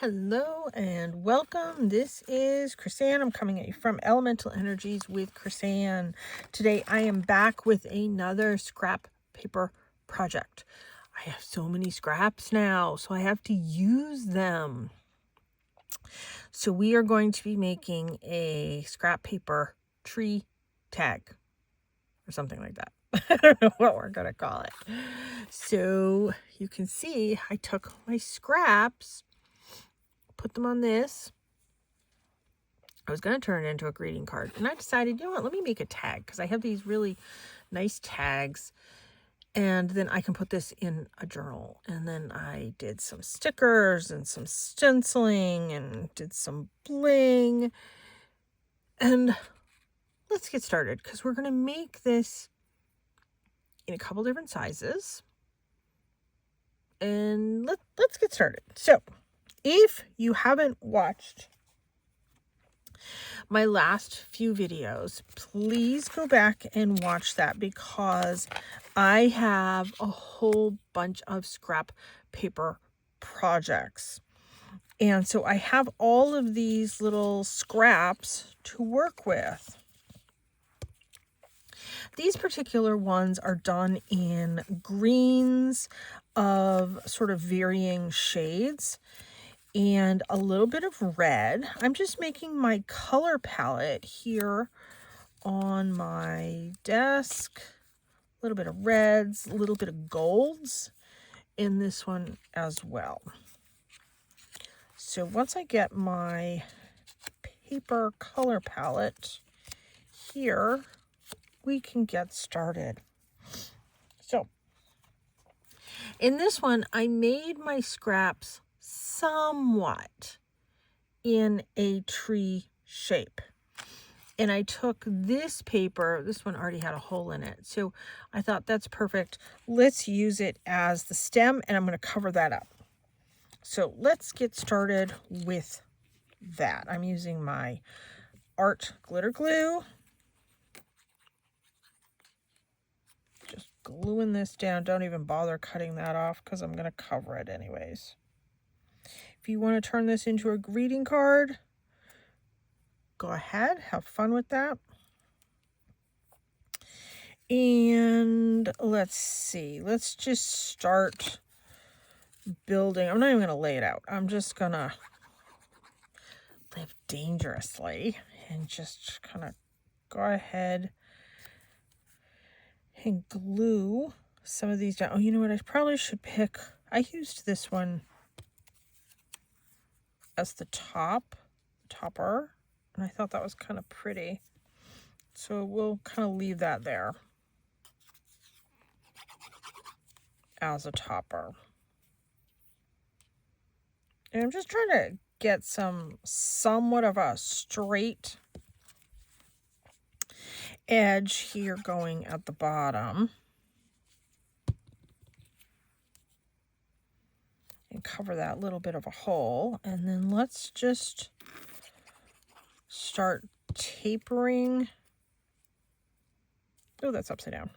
Hello and welcome. This is Chrisanne. I'm coming at you from Elemental Energies with Chrisanne. Today I am back with another scrap paper project. I have so many scraps now, so I have to use them. So we are going to be making a scrap paper tree tag or something like that. I don't know what we're going to call it. So you can see I took my scraps, put them on this. I was going to turn it into a greeting card, and I decided, you know what, let me make a tag, because I have these really nice tags, and then I can put this in a journal. And then I did some stickers and some stenciling and did some bling, and let's get started, because we're going to make this in a couple different sizes, and let's get started. So if you haven't watched my last few videos, please go back and watch that, because I have a whole bunch of scrap paper projects. And so I have all of these little scraps to work with. These particular ones are done in greens of sort of varying shades and a little bit of red. I'm just making my color palette here on my desk. A little bit of reds, a little bit of golds in this one as well. So once I get my paper color palette here, we can get started. So in this one, I made my scraps somewhat in a tree shape. And I took this paper, this one already had a hole in it, so I thought that's perfect. Let's use it as the stem, and I'm going to cover that up. So let's get started with that. I'm using my art glitter glue. Just gluing this down. Don't even bother cutting that off, because I'm going to cover it anyways. If you want to turn this into a greeting card, go ahead, have fun with that. And let's see, let's just start building. I'm not even going to lay it out. I'm just going to live dangerously and just kind of go ahead and glue some of these down. Oh, you know what? I probably should pick, I used this one as the topper, and I thought that was kind of pretty. So we'll kind of leave that there as a topper. And I'm just trying to get somewhat of a straight edge here going at the bottom. And cover that little bit of a hole. And then let's just start tapering. Oh, that's upside down.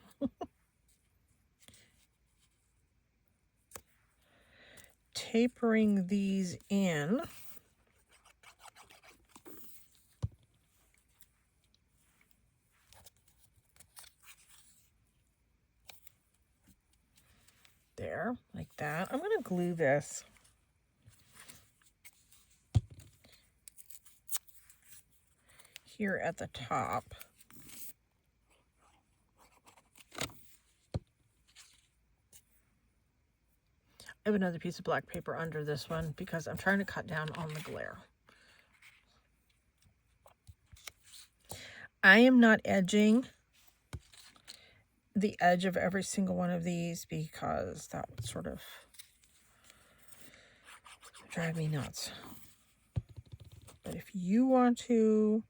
Tapering these in. There, like that. I'm going to glue this here at the top. I have another piece of black paper under this one because I'm trying to cut down on the glare. I am not edging the edge of every single one of these, because that would sort of drive me nuts. But if you want to,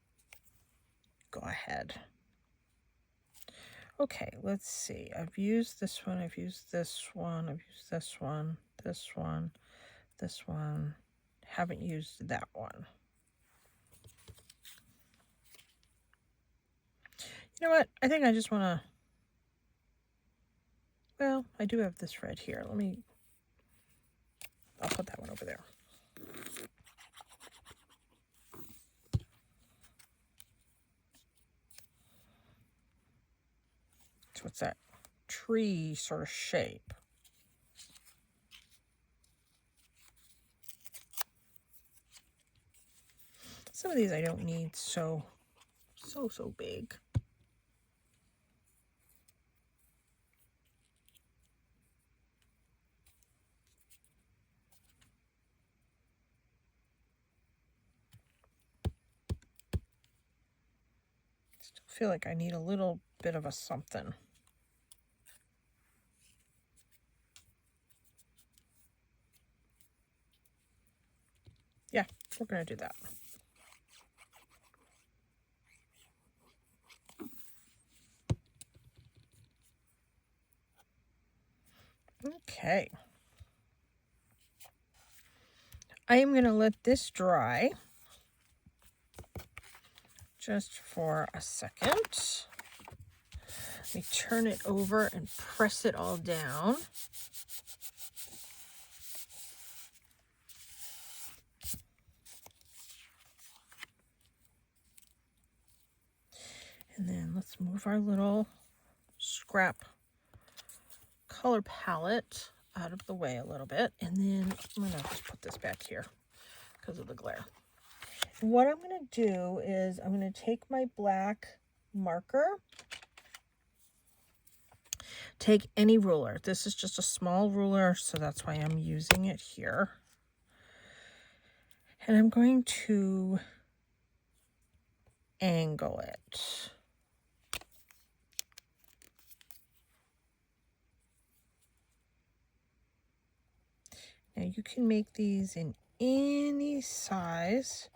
go ahead. Okay, let's see. I've used this one, I've used this one, I've used this one, this one, this one. Haven't used that one. You know what? I think I just want to, well, I do have this red here. I'll put that one over there. So it's that tree sort of shape. Some of these I don't need so big. Still feel like I need a little bit of a something. Yeah, we're going to do that. Okay. I am going to let this dry just for a second. Let me turn it over and press it all down. And then let's move our little scrap color palette out of the way a little bit. And then I'm going to just put this back here because of the glare. What I'm going to do is I'm going to take my black marker, take any ruler. This is just a small ruler, so that's why I'm using it here. And I'm going to angle it. Now you can make these in any size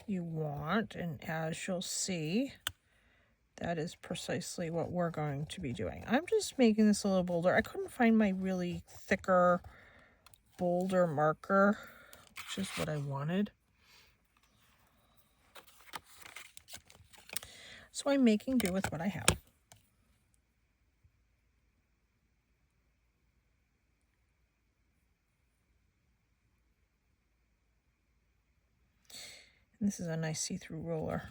you want, and as you'll see, that is precisely what we're going to be doing. I'm just making this a little bolder. I couldn't find my really thicker, bolder marker, which is what I wanted. So I'm making do with what I have. And this is a nice see-through ruler,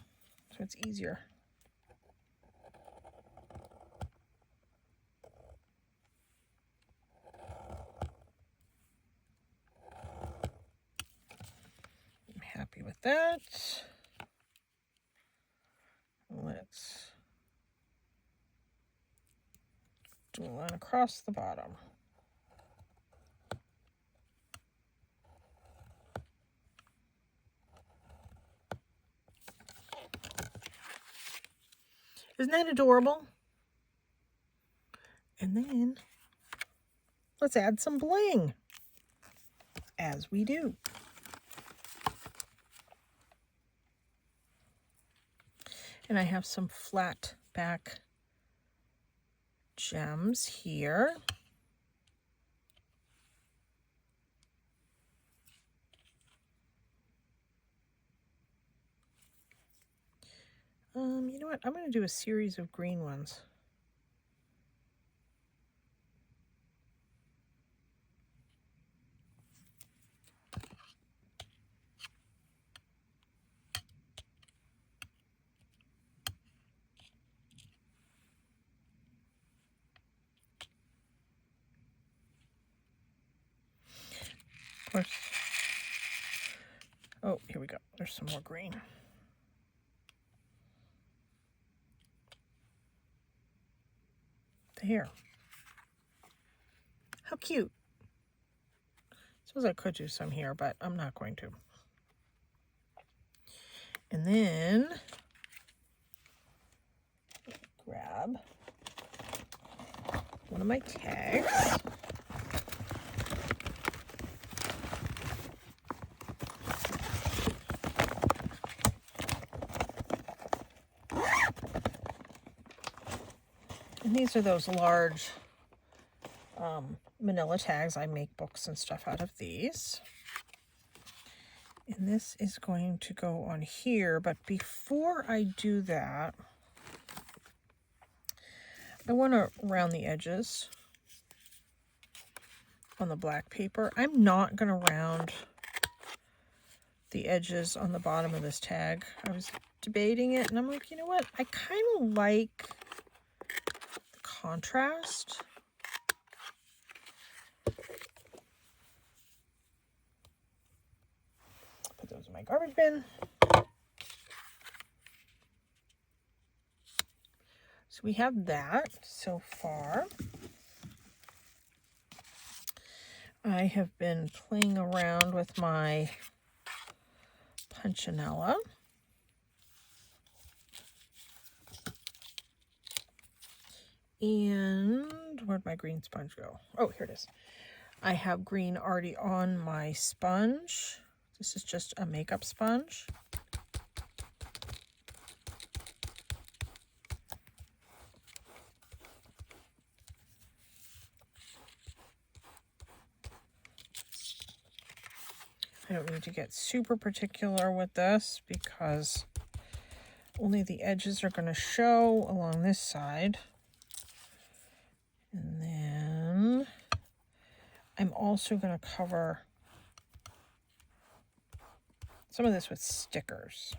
so it's easier. I'm happy with that. Let's do a line across the bottom. Isn't that adorable? And then let's add some bling, as we do. And I have some flat back gems here. You know what? I'm going to do a series of green ones. Of course. Oh, here we go. There's some more green. Here. How cute. Suppose I could do some here, but I'm not going to. And then grab one of my tags. And these are those large manila tags. I make books and stuff out of these. And this is going to go on here, but before I do that, I want to round the edges on the black paper. I'm not going to round the edges on the bottom of this tag. I was debating it, and I'm like, you know what? I kind of like the contrast. Put those in my garbage bin. So we have that so far. I have been playing around with my Punchinella. And where'd my green sponge go? Oh, here it is. I have green already on my sponge. This is just a makeup sponge. I don't need to get super particular with this because only the edges are going to show along this side. And then I'm also going to cover some of this with stickers.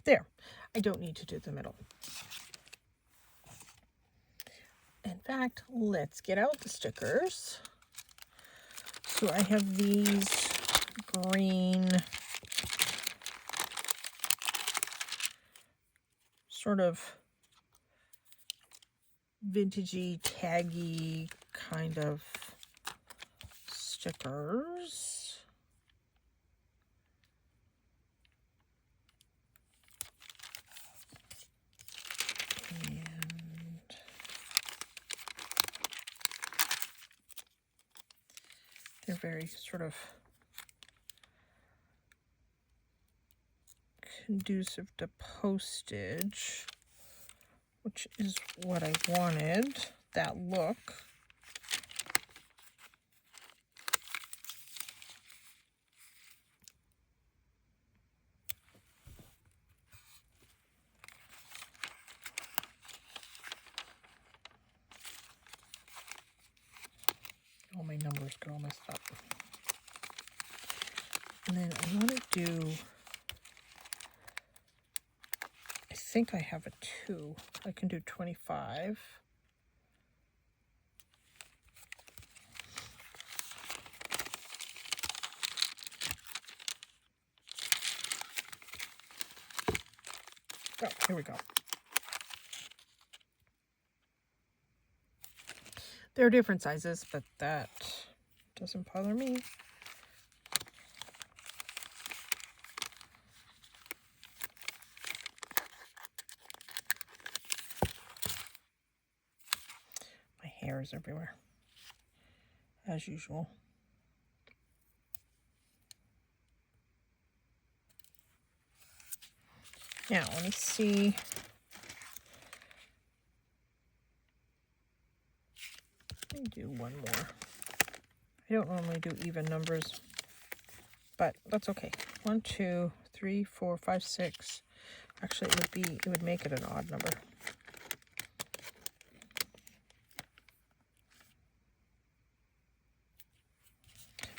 There. I don't need to do the middle. In fact, let's get out the stickers. So I have these green sort of vintagey, taggy kind of stickers. And they're very sort of conducive to postage, which is what I wanted, that look. All my numbers got all messed up. And then I want to do, I think I have a 2. I can do 25. Oh, here we go. They're different sizes, but that doesn't bother me. My hair is everywhere, as usual. Now, let me see. Let me do one more. I don't normally do even numbers, but that's okay. 1, 2, 3, 4, 5, 6. Actually, it would make it an odd number.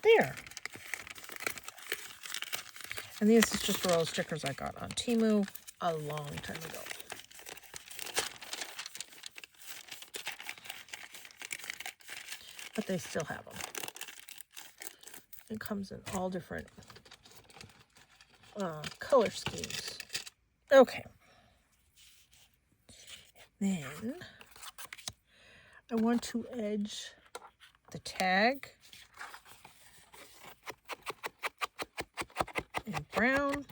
There. And this is just roll stickers I got on Temu a long time ago. But they still have them. It comes in all different color schemes. Okay. And then I want to edge the tag in brown.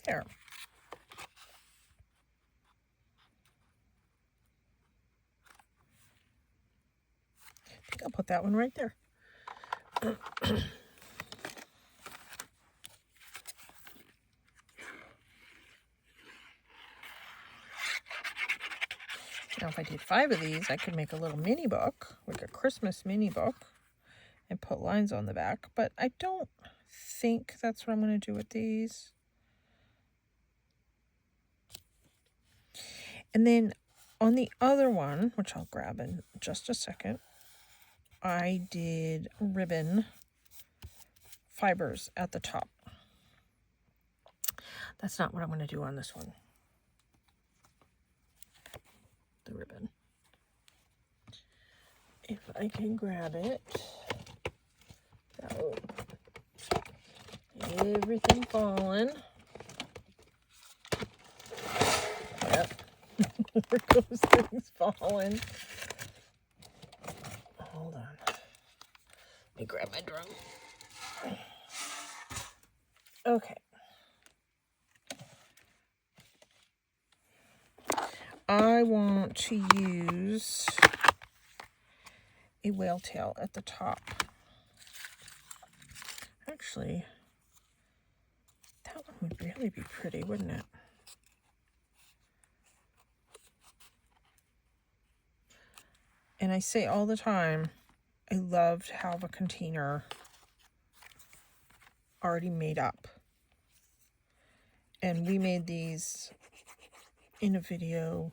There. I think I'll put that one right there. Now, if I did 5 of these, I could make a little mini book, like a Christmas mini book, and put lines on the back. But I don't think that's what I'm going to do with these. And then on the other one, which I'll grab in just a second, I did ribbon fibers at the top. That's not what I'm going to do on this one. The ribbon. If I can grab it. Oh, everything falling. Yep. There goes things falling. Hold on. Let me grab my drum. Okay. I want to use a whale tail at the top. Actually, that one would really be pretty, wouldn't it? And I say all the time, I love to have a container already made up. And we made these in a video,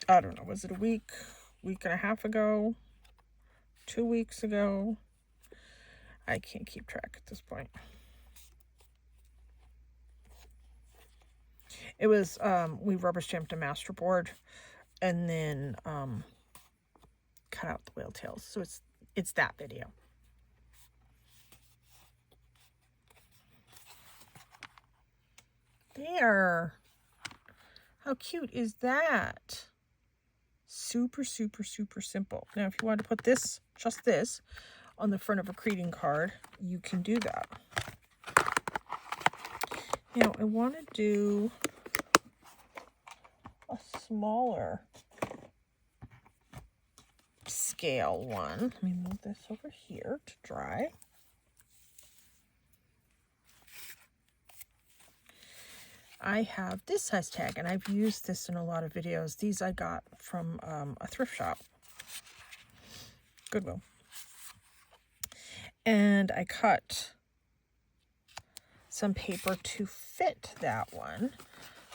I don't know, was it a week and a half ago, 2 weeks ago? I can't keep track at this point. It was, we rubber stamped a master board and then cut out the whale tails. So it's that video. There. How cute is that? Super, super, super simple. Now, if you want to put this, just this, on the front of a greeting card, you can do that. Now, I want to do a smaller scale one. Let me move this over here to dry. I have this size tag, and I've used this in a lot of videos. These I got from a thrift shop, Goodwill. And I cut some paper to fit that one.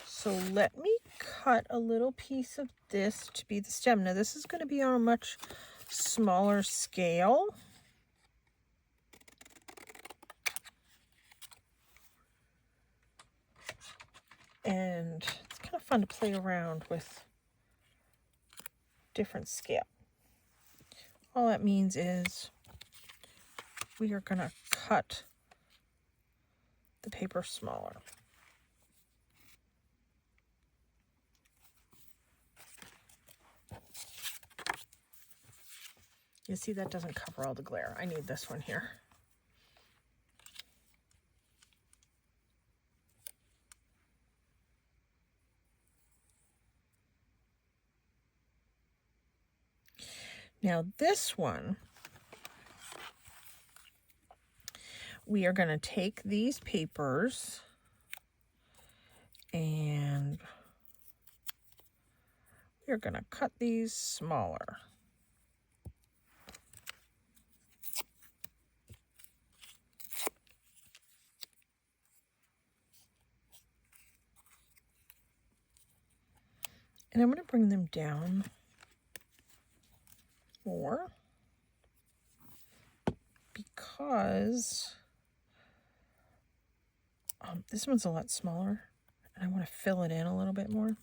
So let me cut a little piece of this to be the stem. Now this is going to be on a much smaller scale. And it's kind of fun to play around with different scale. All that means is we are going to cut the paper smaller. You see, that doesn't cover all the glare. I need this one here. Now this one, we are going to take these papers and we're going to cut these smaller. And I'm going to bring them down more because this one's a lot smaller and I want to fill it in a little bit more.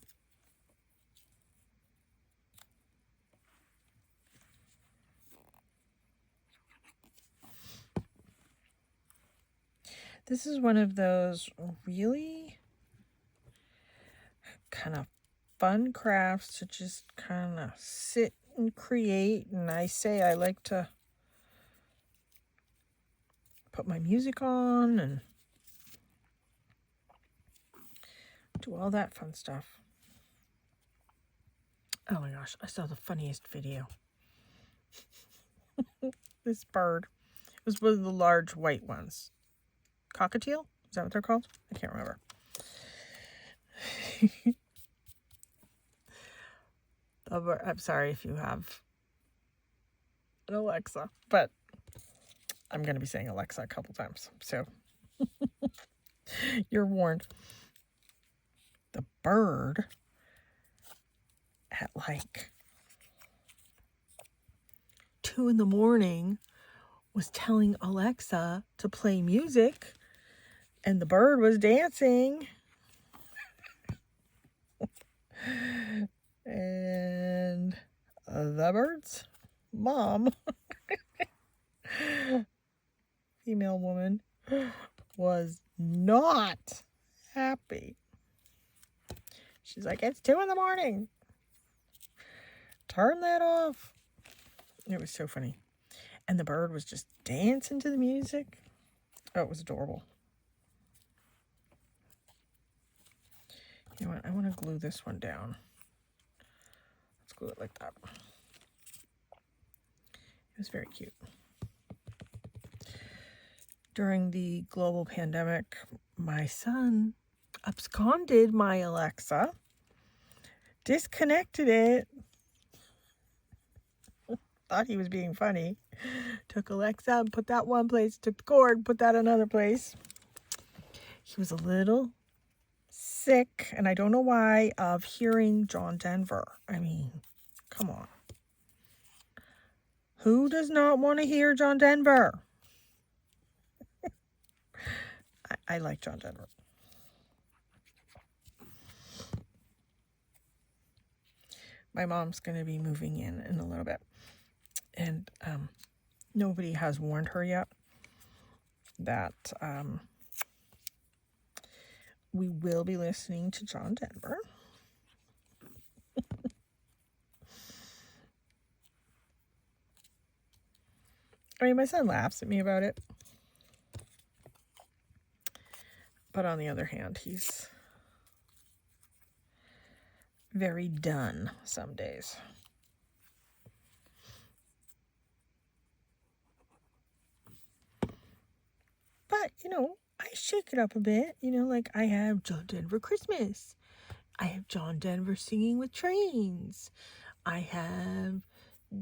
This is one of those really kind of fun crafts to just kind of sit and create. And I say I like to put my music on and do all that fun stuff. Oh my gosh, I saw the funniest video. This bird. It was one of the large white ones. Cockatiel? Is that what they're called? I can't remember. I'm sorry if you have an Alexa, but I'm going to be saying Alexa a couple times, so you're warned. The bird at like 2 a.m. was telling Alexa to play music, and the bird was dancing. And the bird's mom, female woman, was not happy. She's like, it's 2 a.m. Turn that off. It was so funny. And the bird was just dancing to the music. Oh, it was adorable. You know what? I want to glue this one down. Let's glue it like that. It was very cute. During the global pandemic, my son absconded my Alexa, disconnected it, thought he was being funny, took Alexa and put that one place, took the cord, put that another place. He was a little sick, and I don't know why, of hearing John Denver. I mean, come on. Who does not want to hear John Denver? I like John Denver. My mom's going to be moving in a little bit. And nobody has warned her yet that we will be listening to John Denver. I mean, my son laughs at me about it. But on the other hand, he's very done some days. But, I shake it up a bit. Like I have John Denver Christmas. I have John Denver Singing with Trains. I have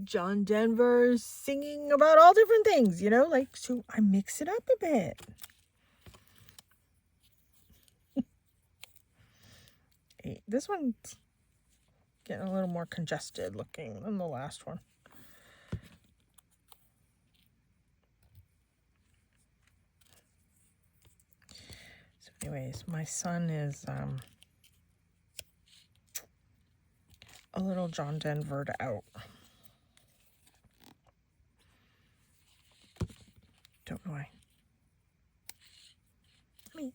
John Denver singing about all different things, so I mix it up a bit. This one's getting a little more congested looking than the last one. So anyways, my son is a little John Denver'd out. Don't know why. I mean,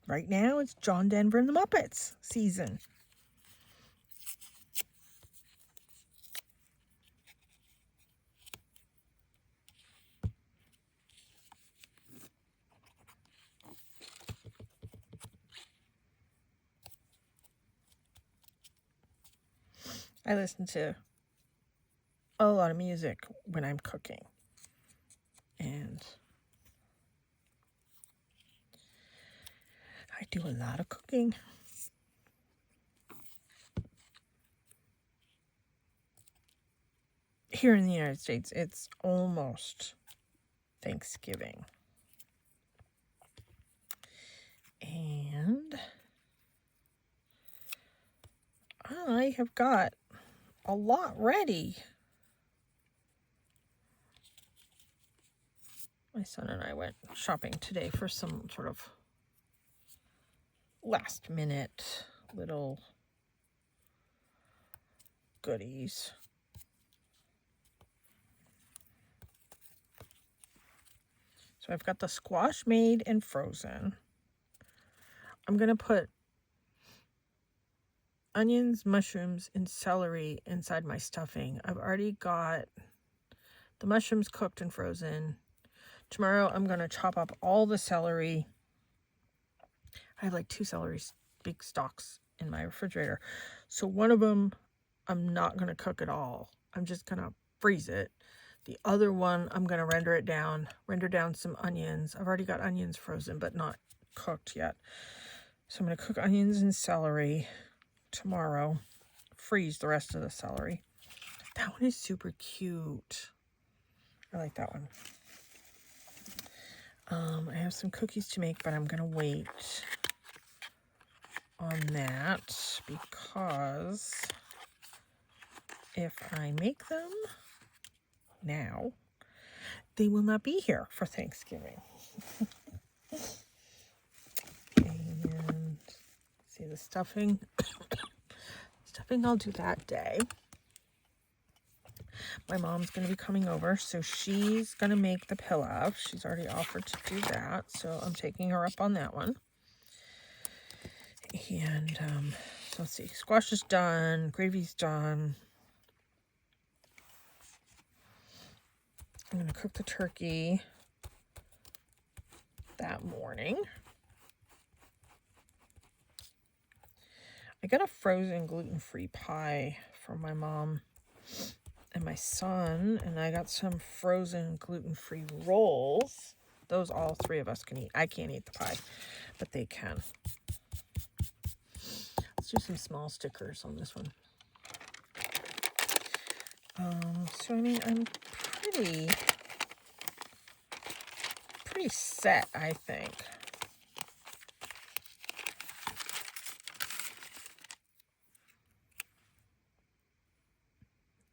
right now it's John Denver and the Muppets season. I listen to a lot of music when I'm cooking. And I do a lot of cooking. Here in the United States, it's almost Thanksgiving. And I have got a lot ready. My son and I went shopping today for some sort of last minute little goodies. So I've got the squash made and frozen. I'm going to put onions, mushrooms, and celery inside my stuffing. I've already got the mushrooms cooked and frozen. Tomorrow I'm going to chop up all the celery. I have like 2 celery big stalks in my refrigerator. So one of them I'm not going to cook at all. I'm just going to freeze it. The other one I'm going to render down some onions. I've already got onions frozen but not cooked yet. So I'm going to cook onions and celery tomorrow, freeze the rest of the celery. That one is super cute. I like that one. I have some cookies to make, but I'm going to wait on that because if I make them now, they will not be here for Thanksgiving. And see the stuffing. Stuffing I'll do that day. My mom's going to be coming over, so she's going to make the pilaf. She's already offered to do that, so I'm taking her up on that one. And so let's see, squash is done, gravy's done. I'm going to cook the turkey that morning. I got a frozen gluten-free pie from my mom and my son, and I got some frozen gluten-free rolls. Those all three of us can eat. I can't eat the pie, but they can. Let's do some small stickers on this one. So I mean, I'm pretty set, I think.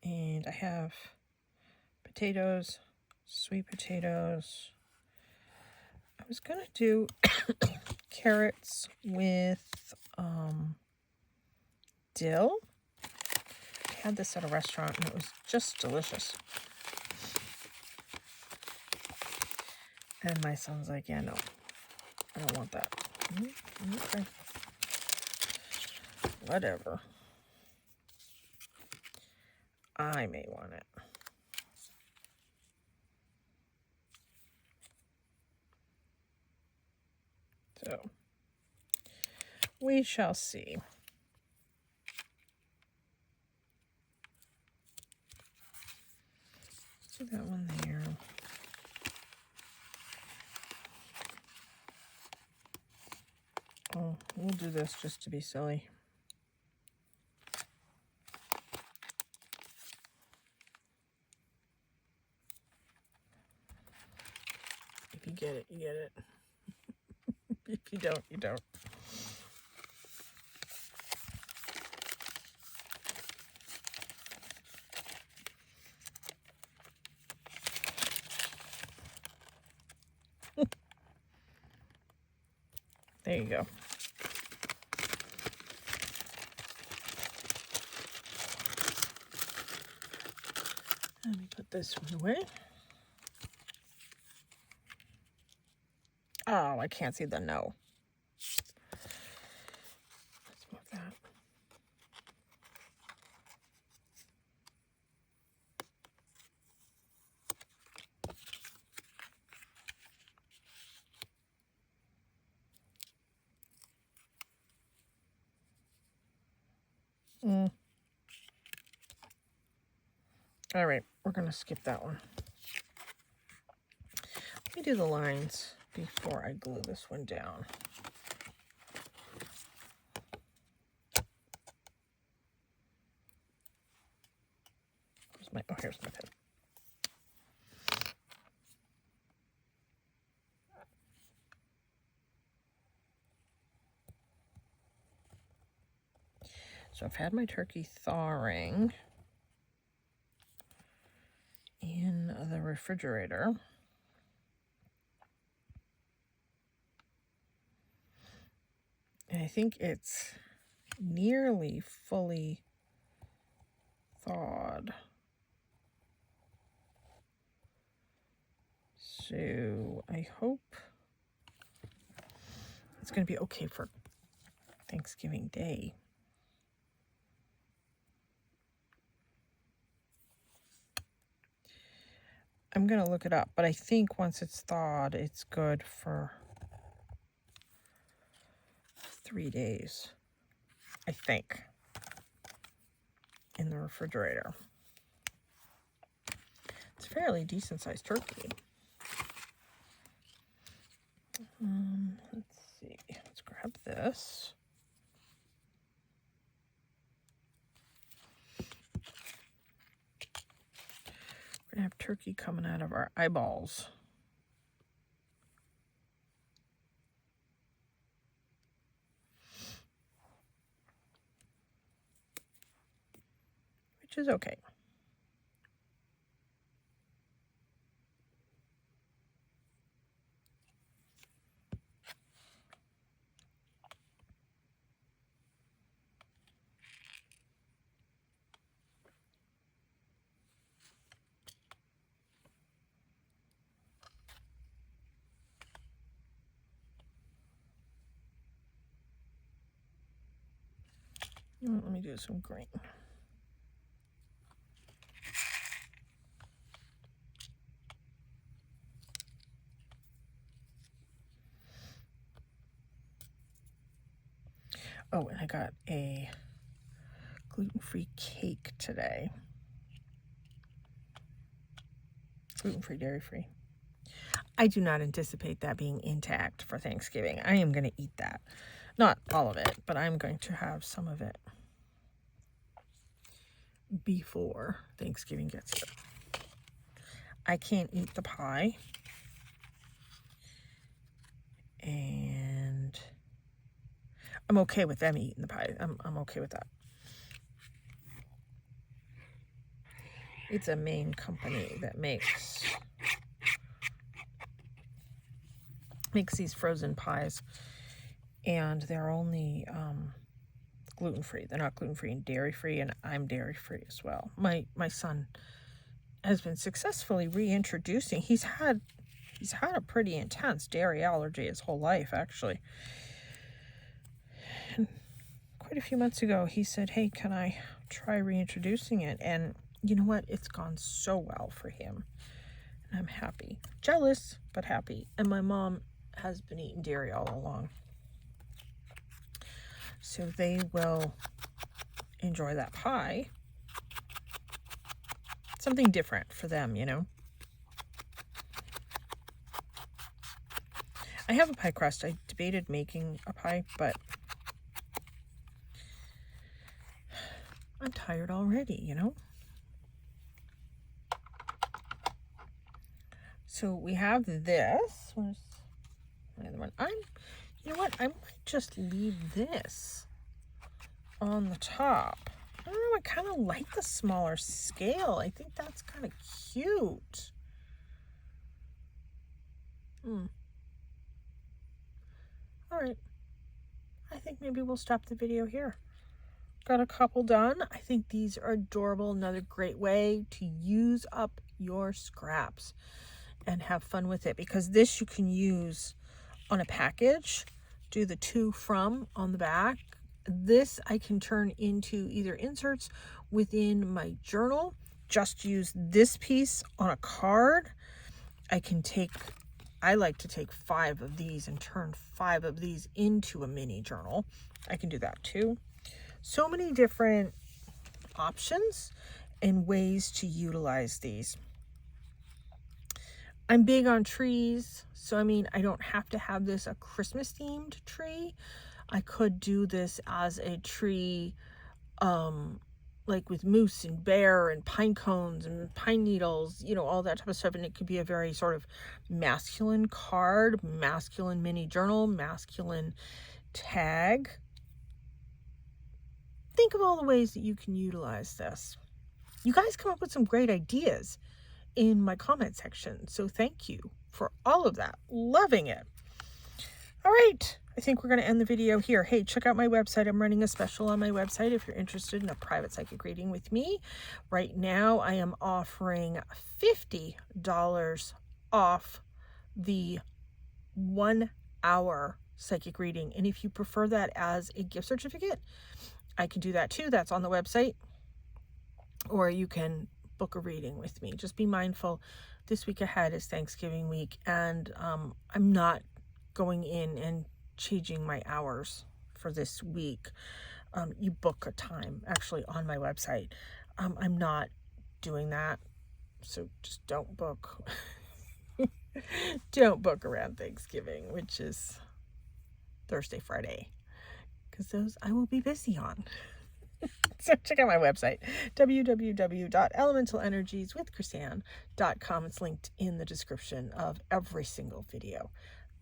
And I have potatoes, sweet potatoes. I was gonna do carrots with dill. I had this at a restaurant and it was just delicious. And my son's like, yeah, no, I don't want that. Okay. Whatever. I may want it. So, we shall see. Do that one there. Oh, we'll do this just to be silly. If you get it, you get it. If you don't, you don't. There you go. Let me put this one away. Oh, I can't see the no. Let's move that. All right, we're going to skip that one. Let me do the lines before I glue this one down. Here's my pen. So I've had my turkey thawing in the refrigerator. And I think it's nearly fully thawed. So I hope it's going to be okay for Thanksgiving Day. I'm going to look it up, but I think once it's thawed, it's good for 3 days, I think, in the refrigerator. It's a fairly decent sized turkey. Let's see, let's grab this. I have turkey coming out of our eyeballs. Which is okay. Let me do some green. Oh, and I got a gluten-free cake today. Gluten-free, dairy-free. I do not anticipate that being intact for Thanksgiving. I am going to eat that. Not all of it, but I'm going to have some of it before Thanksgiving gets here. I can't eat the pie. And I'm okay with them eating the pie. I'm okay with that. It's a Maine company that makes these frozen pies, and they're only gluten-free. They're not gluten-free and dairy-free, and I'm dairy-free as well. My son has been successfully reintroducing. He's had a pretty intense dairy allergy his whole life, actually. And quite a few months ago, he said, "Hey, can I try reintroducing it?" And you know what? It's gone so well for him. And I'm happy. Jealous, but happy. And my mom has been eating dairy all along. So they will enjoy that pie. Something different for them, you know. I have a pie crust. I debated making a pie, but I'm tired already, you know. So we have this. Where's my other one? You know what? I might just leave this on the top. I don't know. I kind of like the smaller scale. I think that's kind of cute. All right. I think maybe we'll stop the video here. Got a couple done. I think these are adorable. Another great way to use up your scraps and have fun with it, because this you can use on a package. Do the to from on the back. This I can turn into either inserts within my journal. Just use this piece on a card. I like to take 5 of these and turn 5 of these into a mini journal. I can do that too. So many different options and ways to utilize these. I'm big on trees, so I mean, I don't have to have this a Christmas themed tree. I could do this as a tree, like with moose and bear and pine cones and pine needles, you know, all that type of stuff. And it could be a very sort of masculine card, masculine mini journal, masculine tag. Think of all the ways that you can utilize this. You guys come up with some great ideas in my comment section, so thank you for all of that. Loving it. All right, I think we're going to end the video here. Hey, check out my website. I'm running a special on my website if you're interested in a private psychic reading with me. Right now, I am offering $50 off the 1-hour psychic reading. And if you prefer that as a gift certificate, I can do that too. That's on the website. Or you can book a reading with me. Just be mindful, this week ahead is Thanksgiving week, and I'm not going in and changing my hours for this week. You book a time actually on my website. I'm not doing that, so just don't book. Don't book around Thanksgiving, which is Thursday, Friday, because those I will be busy on. So check out my website, www.elementalenерgieswithchrisanne.com. It's linked in the description of every single video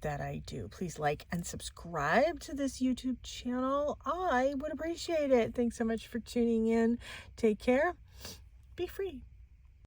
that I do. Please like and subscribe to this YouTube channel. I would appreciate it. Thanks so much for tuning in. Take care. Be free.